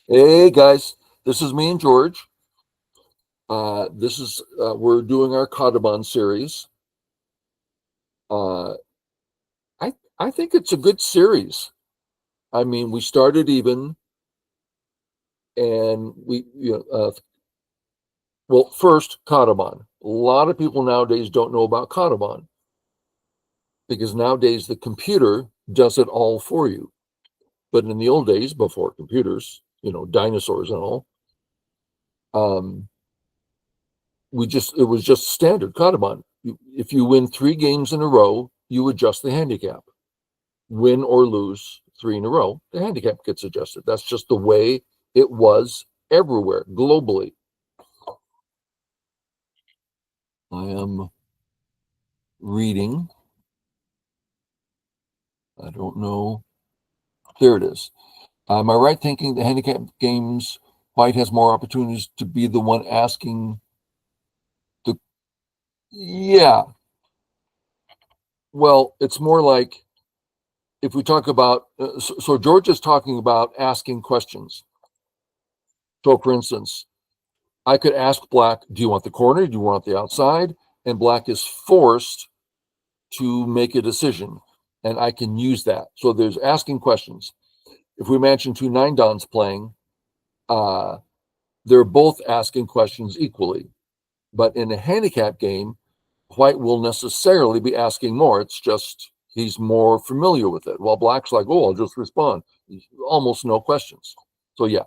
Hey guys, this is me and George. This is we're doing our kadoban series. Uh, I think it's a good series. I mean, we started even, and well, first kadoban. A lot of people nowadays don't know about kadoban because nowadays the computer does it all for you. But in the old days, before computers, dinosaurs and all, um, it was just standard kadoban. If you win 3 games in a row, you adjust the handicap. Win or lose 3 in a row, the handicap gets adjusted. That's just the way it was everywhere globally. I am reading. I don't know. There it is. Am I right thinking the handicap games, White has more opportunities to be the one asking the. Yeah. Well, it's more like if we talk about. So George is talking about asking questions. So, for instance, I could ask Black, do you want the corner? Do you want the outside? And Black is forced to make a decision. And I can use that. So there's asking questions. If we imagine 2 9 dons playing, uh, they're both asking questions equally. But in a handicap game, White will necessarily be asking more. It's just he's more familiar with it. While Black's like, oh, I'll just respond. Almost no questions. So, yeah,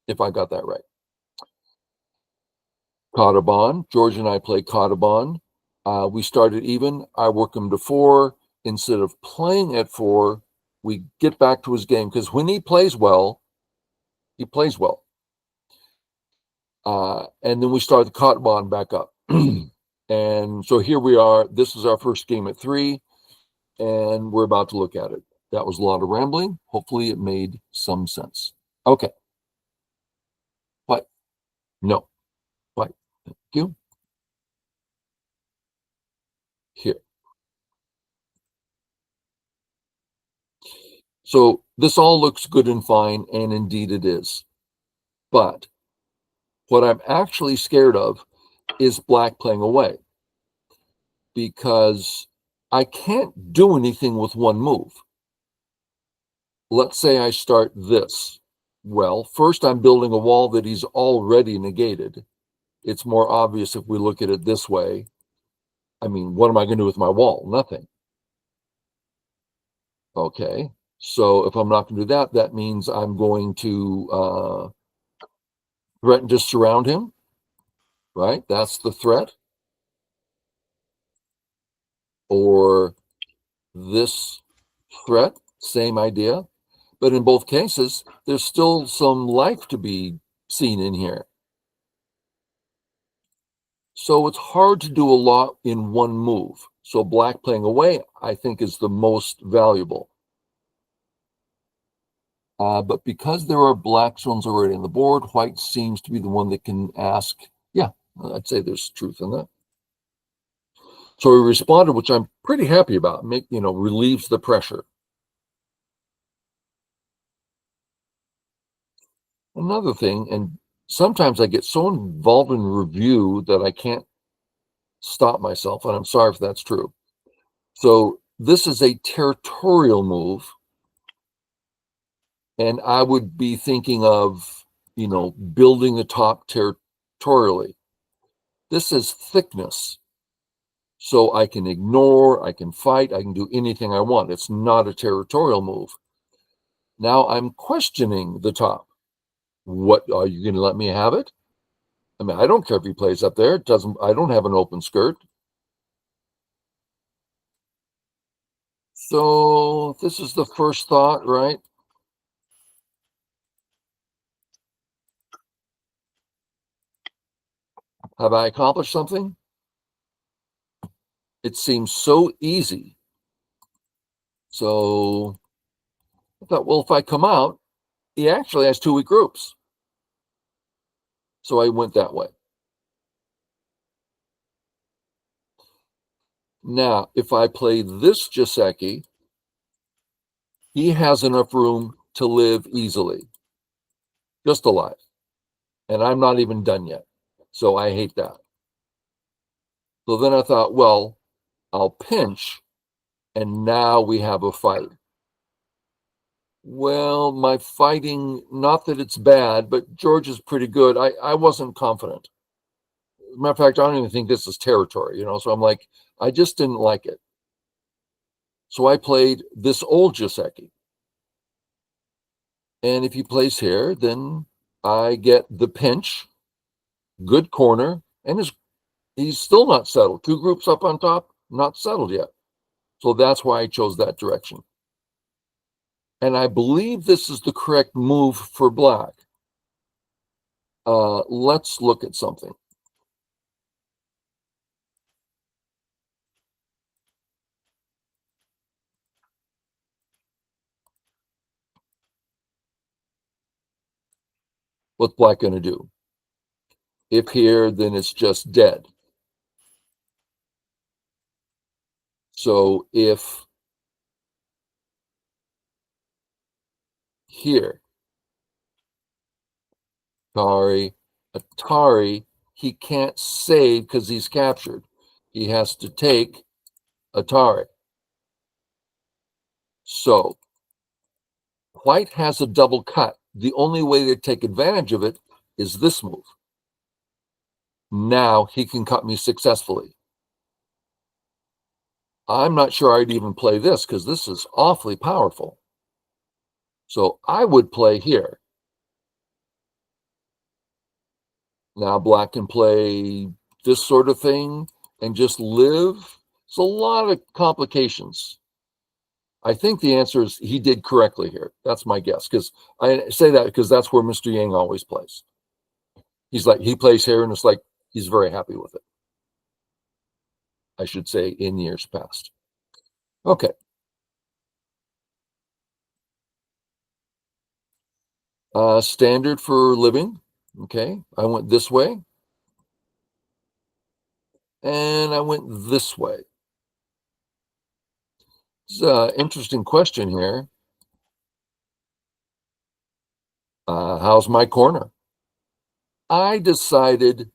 if I got that right. Kadoban. George and I play Kadoban. We started even. I work him to 4. Instead of playing at 4, we get back to his game because when he plays well, he plays well. And then we start the Kadoban back up. And so here we are. This is our first game at 3, and we're about to look at it. That was a lot of rambling. Hopefully, it made some sense. Okay. What? No. What? Thank you. Here. So this all looks good and fine, and indeed it is. But what I'm actually scared of is Black playing away because I can't do anything with one move. Let's say I start this. Well, first I'm building a wall that he's already negated. It's more obvious if we look at it this way. I mean, what am I going to do with my wall? Nothing. Okay. So if I'm not going to do that, that means I'm going to threaten to surround him, right? That's the threat. Or this threat, same idea. But in both cases, there's still some life to be seen in here. So it's hard to do a lot in one move. So Black playing away, I think, is the most valuable. But because there are Black zones already on the board, White seems to be the one that can ask. Yeah, I'd say there's truth in that. So he responded, which I'm pretty happy about. Relieves the pressure. Another thing, and sometimes I get so involved in review that I can't stop myself, and I'm sorry if that's true. So this is a territorial move, and I would be thinking of, building the top territorially. This is thickness. So I can ignore, I can fight, I can do anything I want. It's not a territorial move. Now I'm questioning the top. What, are you going to let me have it? I mean, I don't care if he plays up there. I don't have an open skirt. So this is the first thought, right? Have I accomplished something? It seems so easy. So I thought, well, if I come out, he actually has 2 weak groups. So I went that way. Now, if I play this Jaceki, he has enough room to live easily. just alive. And I'm not even done yet. So I hate that. So then I thought, well, I'll pinch, and now we have a fight. Well, my fighting, not that it's bad, but George is pretty good. I wasn't confident. As a matter of fact, I don't even think this is territory, so I'm like, I just didn't like it. So I played this old Joseki. And if he plays here, then I get the pinch, good corner, and he's still not settled. Two groups up on top, not settled yet. So that's why I chose that direction. And I believe this is the correct move for black. Let's look at something. What's black going to do? If here, then it's just dead. So if here, Atari, he can't save because he's captured. He has to take Atari. So white has a double cut. The only way to take advantage of it is this move. Now he can cut me successfully. I'm not sure I'd even play this because this is awfully powerful. So I would play here. Now black can play this sort of thing and just live. It's a lot of complications. I think the answer is he did correctly here. That's my guess, because I say that because that's where Mr. Yang always plays. He plays here, and it's like he's very happy with it. I should say in years past. Okay. Standard for living. Okay. I went this way. And I went this way. It's an interesting question here. How's my corner? I decided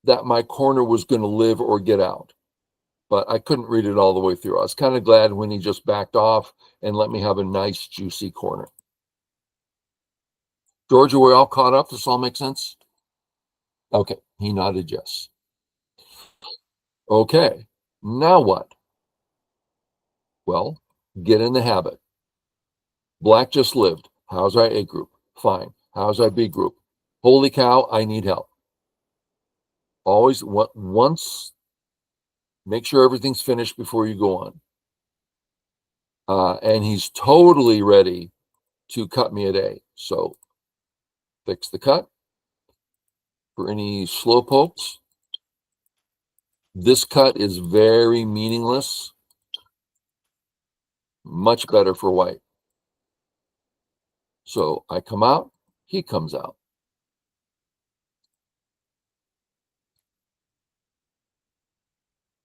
that my corner was going to live or get out, but I couldn't read it all the way through. I was kind of glad when he just backed off and let me have a nice, juicy corner. George, are we all caught up? This all makes sense? Okay, he nodded yes. Okay, now what? Well, get in the habit. Black just lived. How's our A group? Fine. How's our B group? Holy cow, I need help. Always, once, make sure everything's finished before you go on. And he's totally ready to cut me at A. So fix the cut. For any slow pokes, this cut is very meaningless. Much better for white. So I come out, he comes out.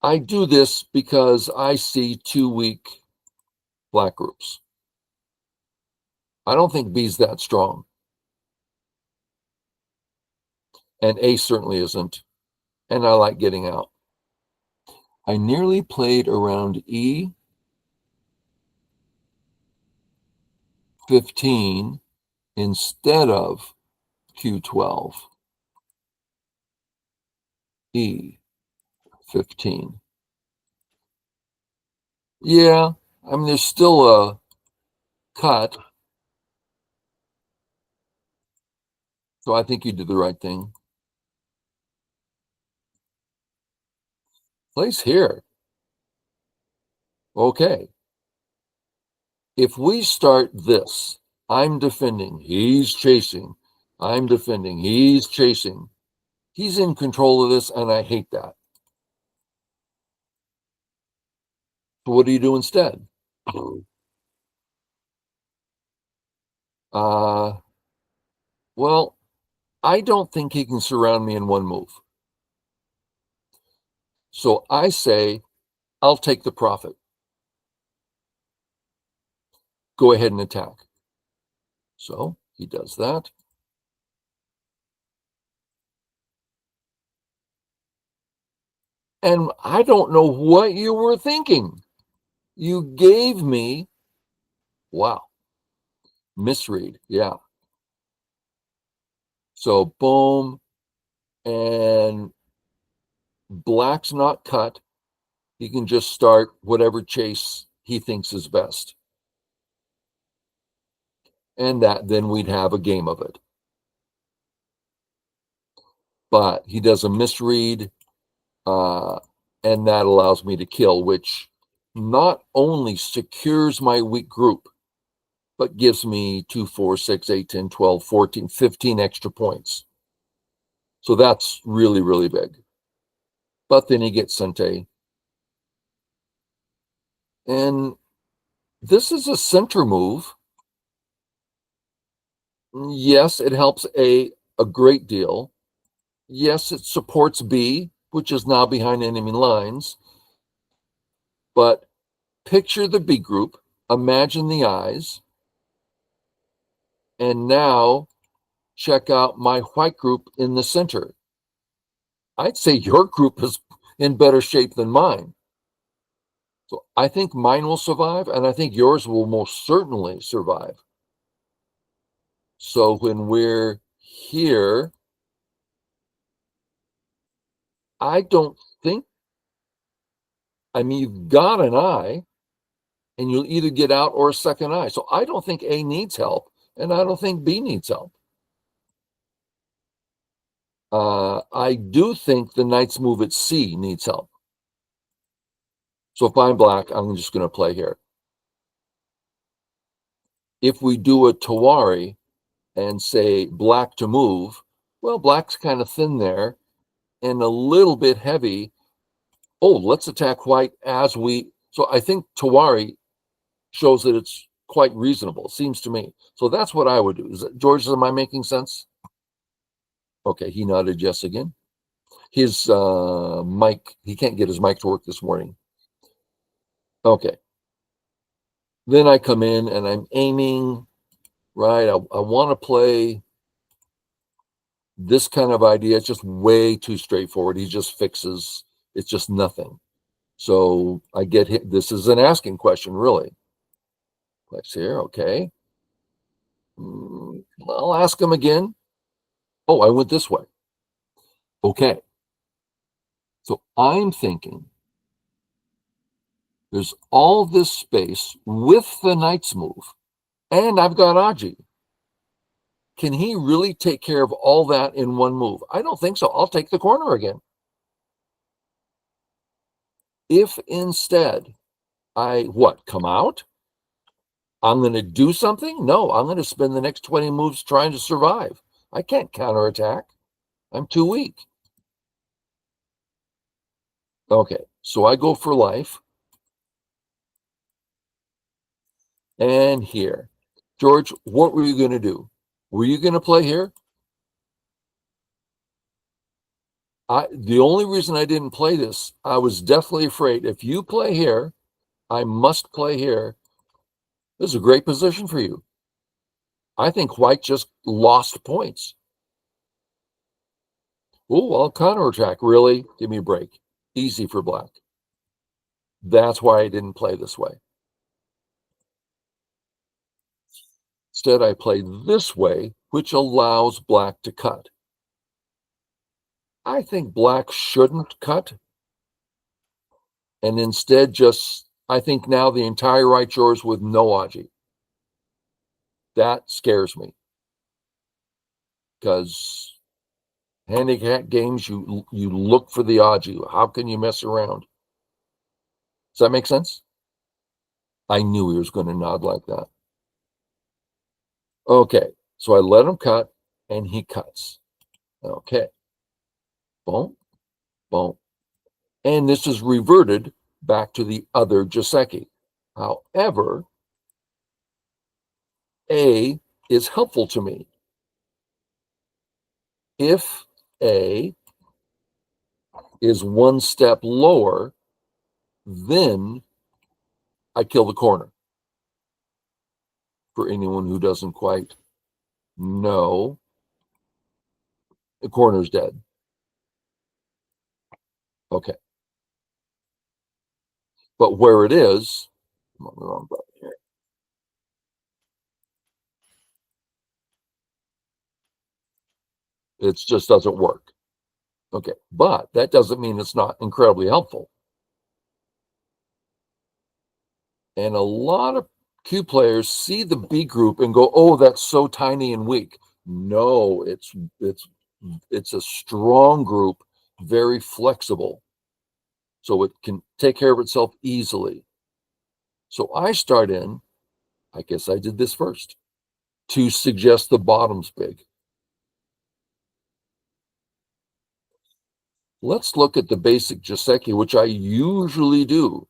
I do this because I see two weak black groups. I don't think B's that strong. And A certainly isn't. And I like getting out. I nearly played around E15 instead of Q12. E15. Yeah, I mean, there's still a cut. So I think you did the right thing. Place here. Okay. If we start this, I'm defending, he's chasing, I'm defending, he's chasing. He's in control of this, and I hate that. So what do you do instead? Well, I don't think he can surround me in one move. So I say, I'll take the profit. Go ahead and attack. So He does that. And I don't know what you were thinking. You gave me, wow, misread. Yeah. So boom, and black's not cut. He can just start whatever chase he thinks is best. And that then we'd have a game of it. But he does a misread, and that allows me to kill, which not only secures my weak group, but gives me 2, 4, 6, 8, 10, 12, 14, 15 extra points. So that's really, really big. But then he gets Sente. And this is a center move. Yes, it helps a great deal. Yes, it supports B, which is now behind enemy lines. But picture the B group, imagine the eyes, and now check out my white group in the center. I'd say your group is in better shape than mine. So I think mine will survive, and I think yours will most certainly survive. So when we're here, I don't think, I mean, you've got an eye, and you'll either get out or a second eye. So I don't think A needs help, and I don't think B needs help. I do think the knight's move at C needs help. So if I'm black, I'm just going to play here. If we do a Tawari and say black to move, well, black's kind of thin there and a little bit heavy. Oh, let's attack white as we. So I think Tawari shows that it's quite reasonable, seems to me. So that's what I would do. George, am I making sense? Okay, he nodded yes again. His mic, he can't get his mic to work this morning. Okay. Then I come in and I'm aiming, right? I want to play this kind of idea. It's just way too straightforward. He just fixes, it's just nothing. So I get hit. This is an asking question, really. Place here, okay. I'll ask him again. Oh, I went this way. Okay. So I'm thinking there's all this space with the knight's move, and I've got Aji. Can he really take care of all that in one move? I don't think so. I'll take the corner again. If instead I come out? I'm going to do something? No, I'm going to spend the next 20 moves trying to survive. I can't counterattack. I'm too weak. Okay, so I go for life. And here. George, what were you going to do? Were you going to play here? The only reason I didn't play this, I was deathly afraid. If you play here, I must play here. This is a great position for you. I think white just lost points. Oh, I'll counterattack. Really? Give me a break. Easy for black. That's why I didn't play this way. Instead, I played this way, which allows black to cut. I think black shouldn't cut. And instead just, I think now the entire right yours with no Aji. That scares me. Because handicap games, you look for the Aji. How can you mess around? Does that make sense? I knew he was going to nod like that. Okay, so I let him cut, and he cuts. Okay. Boom, boom. And this is reverted back to the other Joseki. However, A is helpful to me. If A is one step lower, then I kill the corner. For anyone who doesn't quite No, the corner's dead. Okay. But where it is, I'm on the wrong button here. It just doesn't work. Okay. But that doesn't mean it's not incredibly helpful. And a lot of Q players see the B group and go, "Oh, that's so tiny and weak." No, it's a strong group, very flexible, so it can take care of itself easily. So I start in, I guess I did this first, to suggest the bottom's big. Let's look at the basic Joseki, which I usually do.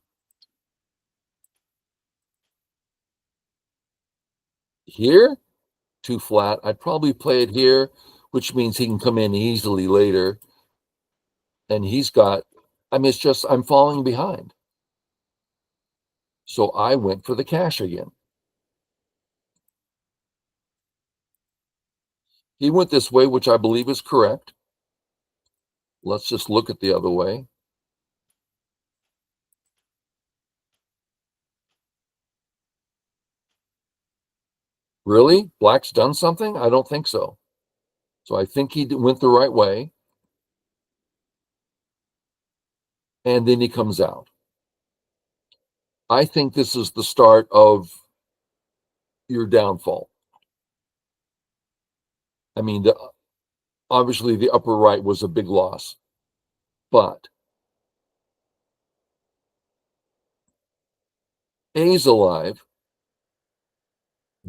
Here, too flat. I'd probably play it here, which means he can come in easily later. And he's got, I mean, it's just, I'm falling behind. So I went for the cash again. He went this way, which I believe is correct. Let's just look at the other way. Really? Black's done something? I don't think so. So I think he went the right way. And then he comes out. I think this is the start of your downfall. I mean, obviously the upper right was a big loss, but A's alive.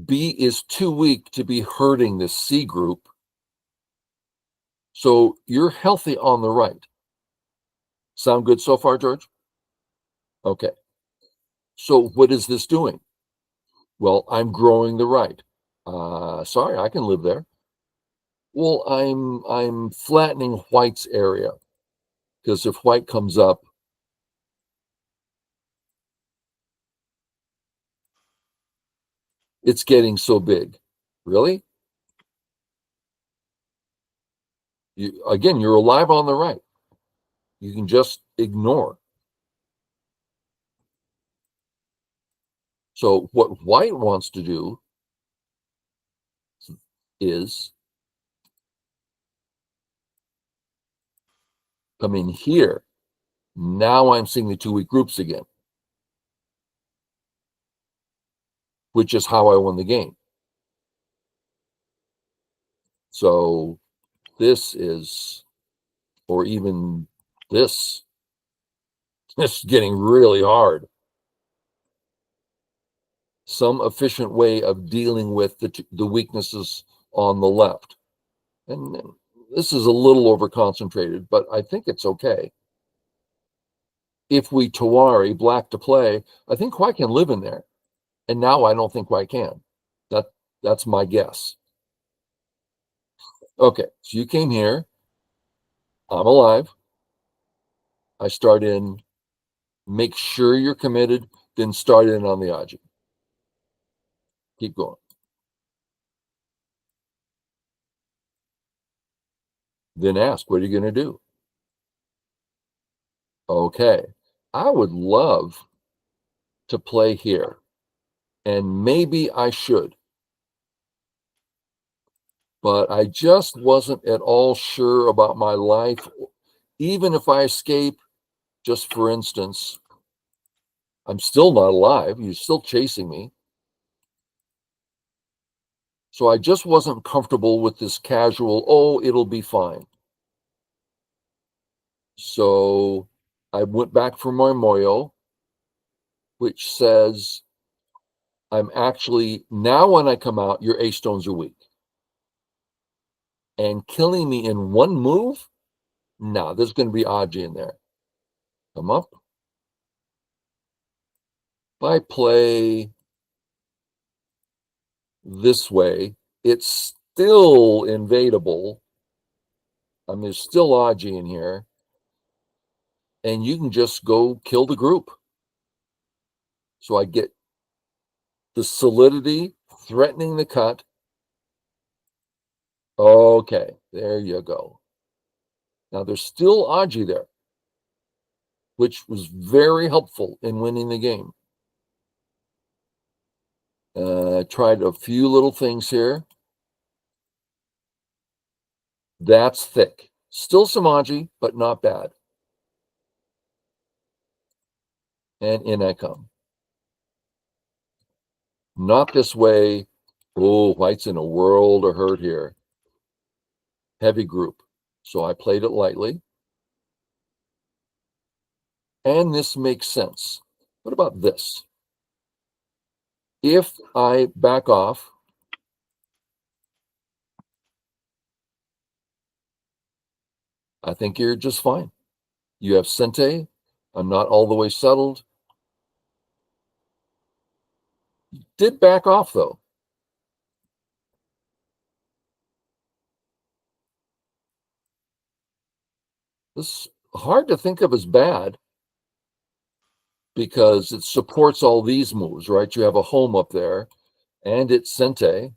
B is too weak to be hurting this C group. So you're healthy on the right. Sound good so far, George? Okay. So what is this doing? Well, I'm growing the right. Sorry, I can live there. Well, I'm flattening white's area because if white comes up, it's getting so big. Really? Again, you're alive on the right. You can just ignore. So what white wants to do is come in here. Now I'm seeing the two weak groups again, which is how I won the game. So this is, or even this is getting really hard. Some efficient way of dealing with the weaknesses on the left. And this is a little over concentrated, but I think it's okay. If we Tawari black to play, I think white can live in there. And now I don't think white can. That's my guess. Okay, so you came here. I'm alive. I start in, make sure you're committed, then start in on the Aji. Keep going. Then ask, what are you going to do? Okay, I would love to play here, and maybe I should, but I just wasn't at all sure about my life. Even if I escape, just for instance, I'm still not alive. You're still chasing me. So I just wasn't comfortable with this casual, oh, it'll be fine. So I went back for my Moyo, which says I'm actually, now when I come out, your A stones are weak. And killing me in one move? No, there's going to be Aji in there. Come up. If I play this way, it's still invadable. I mean, there's still Aji in here. And you can just go kill the group. So I get the solidity, threatening the cut, Okay, there you go. Now there's still Aji there, which was very helpful in winning the game. Tried a few little things here. That's thick. Still some Aji, but not bad. And in I come. Not this way. Oh, white's in a world of hurt here. Heavy group. So I played it lightly. And this makes sense. What about this? If I back off, I think you're just fine. You have Sente. I'm not all the way settled. Did back off, though. This is hard to think of as bad because it supports all these moves, right? You have a home up there, and it's Sente.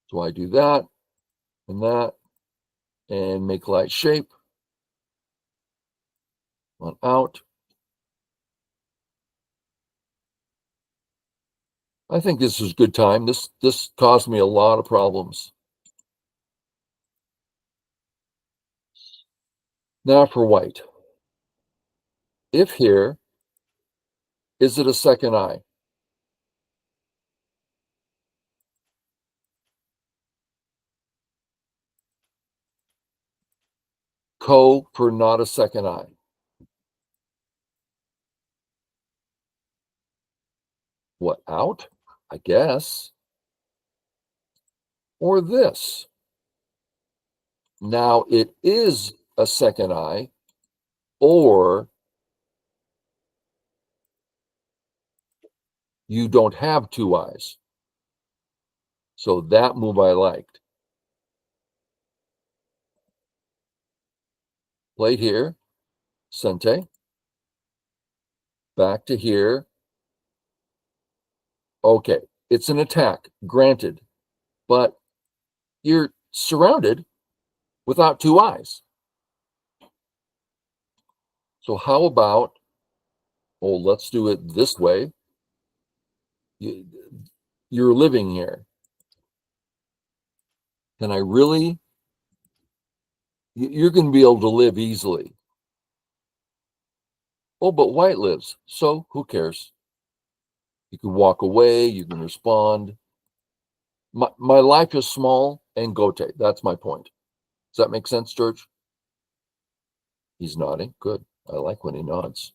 So I do that, and make light shape. On out. I think this is good time. This caused me a lot of problems. Now for white. If here, is it a second eye? Ko for not a second eye. What, out? I guess. Or this. Now it is a second eye, or you don't have two eyes. So that move I liked. Played here, Sente. Back to here. Okay, it's an attack, granted, but you're surrounded without two eyes. So how about, oh, let's do it this way. You're living here. Can I really? You're going to be able to live easily. Oh, but white lives. So who cares? You can walk away. You can respond. My life is small and gote. That's my point. Does that make sense, George? He's nodding. Good. I like when he nods.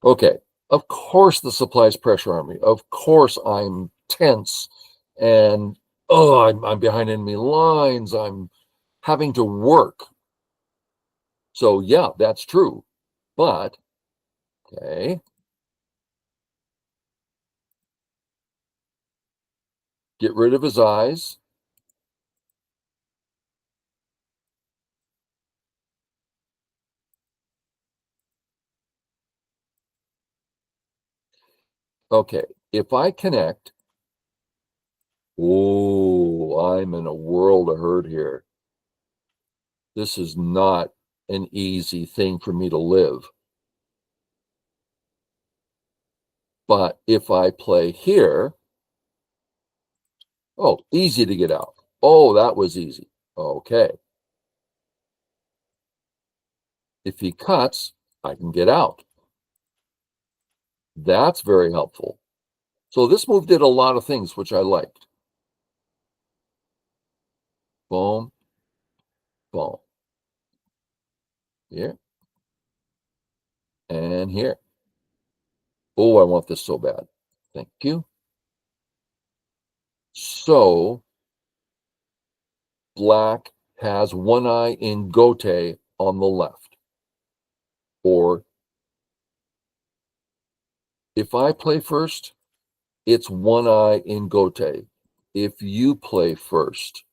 Okay. Of course the supplies pressure on me. Of course I'm tense and I'm behind enemy lines. I'm having to work. So yeah, that's true. But okay. Get rid of his eyes. Okay. If I connect, oh, I'm in a world of hurt here. This is not an easy thing for me to live. But if I play here, oh, easy to get out. Oh, that was easy. Okay. If he cuts, I can get out. That's very helpful. So this move did a lot of things, which I liked. Boom, boom. Here. And here. Oh, I want this so bad. Thank you. So black has one eye in gote on the left. Or if I play first, it's one eye in gote. If you play first,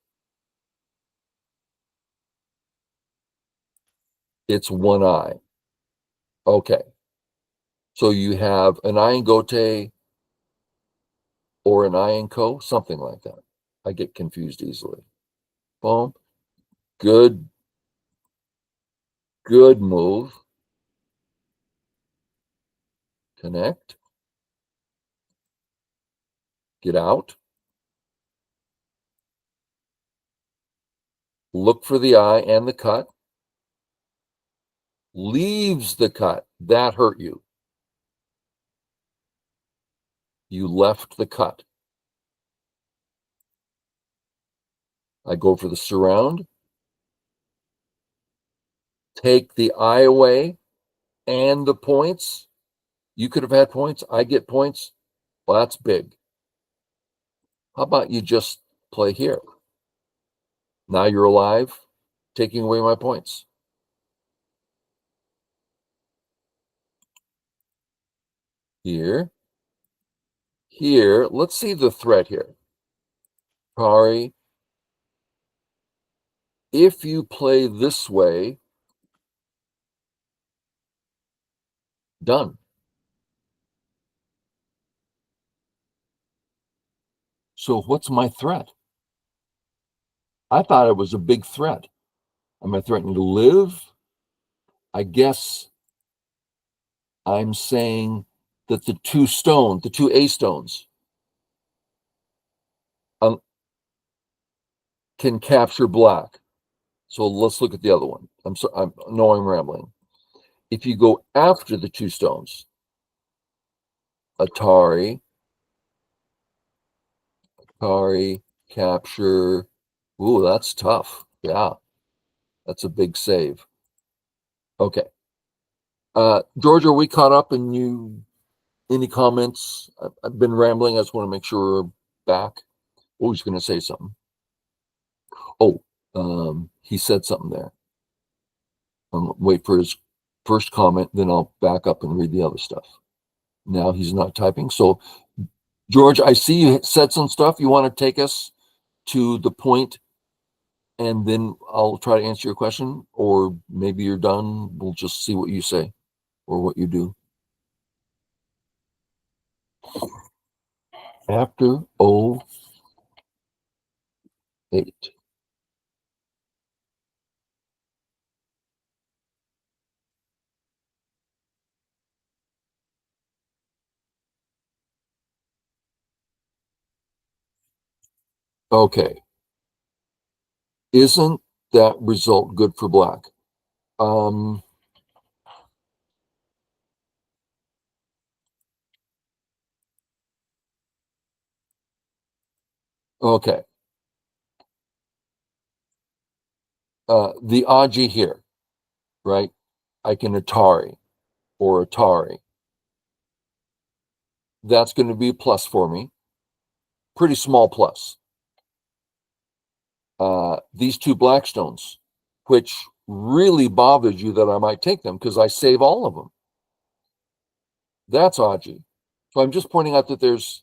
it's one eye. Okay. So you have an eye in gote or or an I and co, something like that. I get confused easily. Boom. Good move. Connect. Get out. Look for the I and the cut. Leaves the cut. That hurt you. You left the cut. I go for the surround. Take the I away and the points. You could have had points. I get points. Well, that's big. How about you just play here? Now you're alive, taking away my points. Here. Here. Let's see the threat here. Sorry. If you play this way, done. So what's my threat? I thought it was a big threat. Am I threatening to live? I guess I'm saying that the two A stones, can capture black. So let's look at the other one. I know I'm rambling. If you go after the two stones, Atari, capture. Ooh, that's tough. Yeah, that's a big save. Okay. George, are we caught up? And any comments? I've been rambling. I just want to make sure we're back. Oh, he's going to say something. Oh, he said something there. Wait for his first comment, then I'll back up and read the other stuff. Now he's not typing. So, George, I see you said some stuff. You want to take us to the point, and then I'll try to answer your question, or maybe you're done. We'll just see what you say or what you do. After 08. Okay. Isn't that result good for black? Okay. The Aji here, right? I can Atari or Atari. That's going to be a plus for me. Pretty small plus. These two Blackstones, which really bothers you that I might take them because I save all of them. That's Aji. So I'm just pointing out that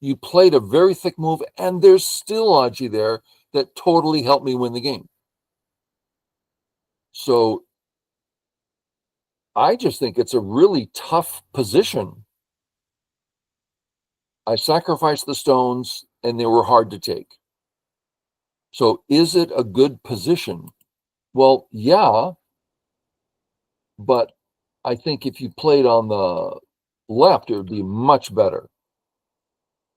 you played a very thick move and there's still Aji there that totally helped me win the game. So I just think it's a really tough position. I sacrificed the stones and they were hard to take. So is it a good position? Well, yeah, but I think if you played on the left, it would be much better.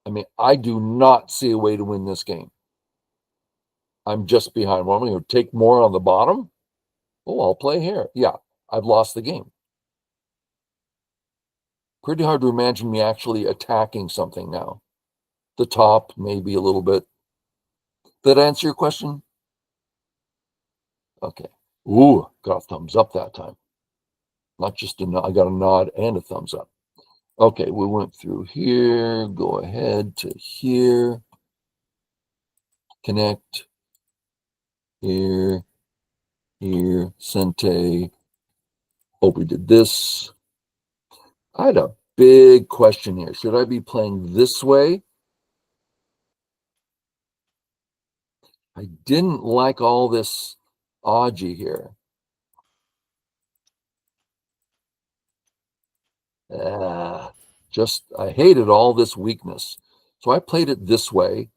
I mean, I do not see a way to win this game. I'm just behind. Well, I'm going to take more on the bottom. Oh, I'll play here. Yeah, I've lost the game. Pretty hard to imagine me actually attacking something now. The top, maybe a little bit. Did that answer your question? Okay. Ooh, got a thumbs up that time. Not just a nod. I got a nod and a thumbs up. Okay, we went through here. Go ahead to here. Connect. Here. Here. Sente. Oh, we did this. I had a big question here. Should I be playing this way? I didn't like all this Aji here. I hated all this weakness. So I played it this way,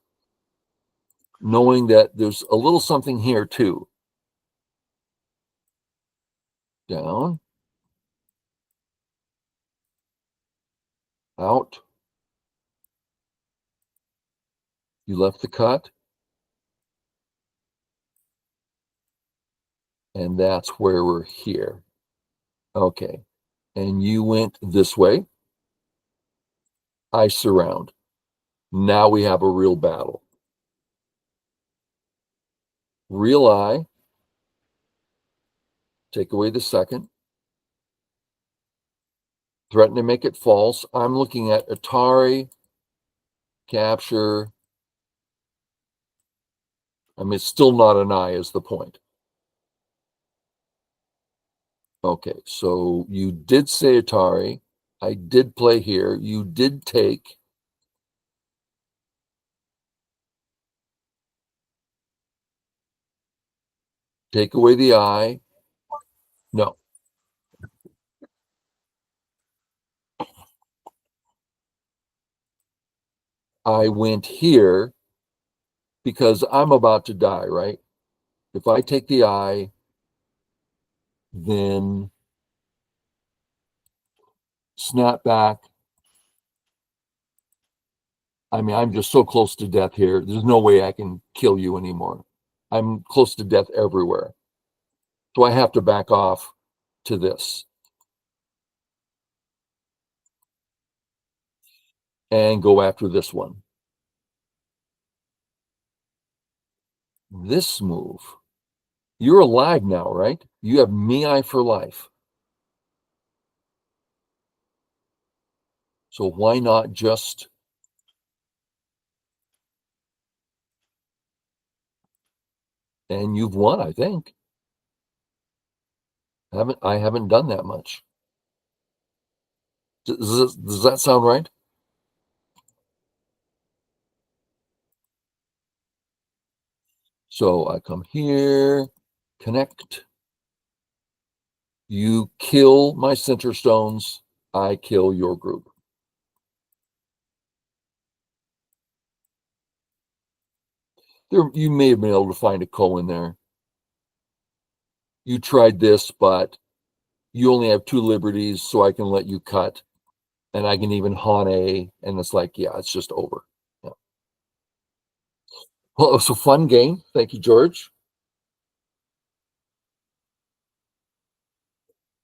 knowing that there's a little something here too. Down, out. You left the cut. And that's where we're here. Okay. And you went this way. I surround. Now we have a real battle. Real eye. Take away the second. Threaten to make it false. I'm looking at Atari, capture. I mean, it's still not an eye is the point. Okay, so you did say Atari. I did play here. You did take. Take away the eye. No. I went here because I'm about to die, right? If I take the eye, then snap back. I mean, I'm just so close to death here. There's no way I can kill you anymore. I'm close to death everywhere. So I have to back off to this and go after this one. This move, you're alive now, right? You have me eye for life. So why not just and you've won, I think. I haven't done that much. Does that sound right? So I come here, connect. You kill my center stones, I kill your group. There, you may have been able to find a ko in there. You tried this, but you only have 2 liberties, so I can let you cut, and I can even hane, and it's like, yeah, it's just over. Yeah. Well, it was a fun game. Thank you, George.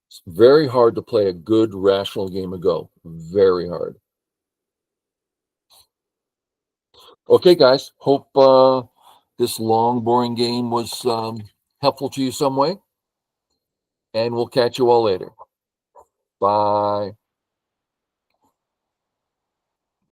It's very hard to play a good, rational game of Go. Very hard. Okay, guys. Hope this long, boring game was helpful to you some way. And we'll catch you all later. Bye.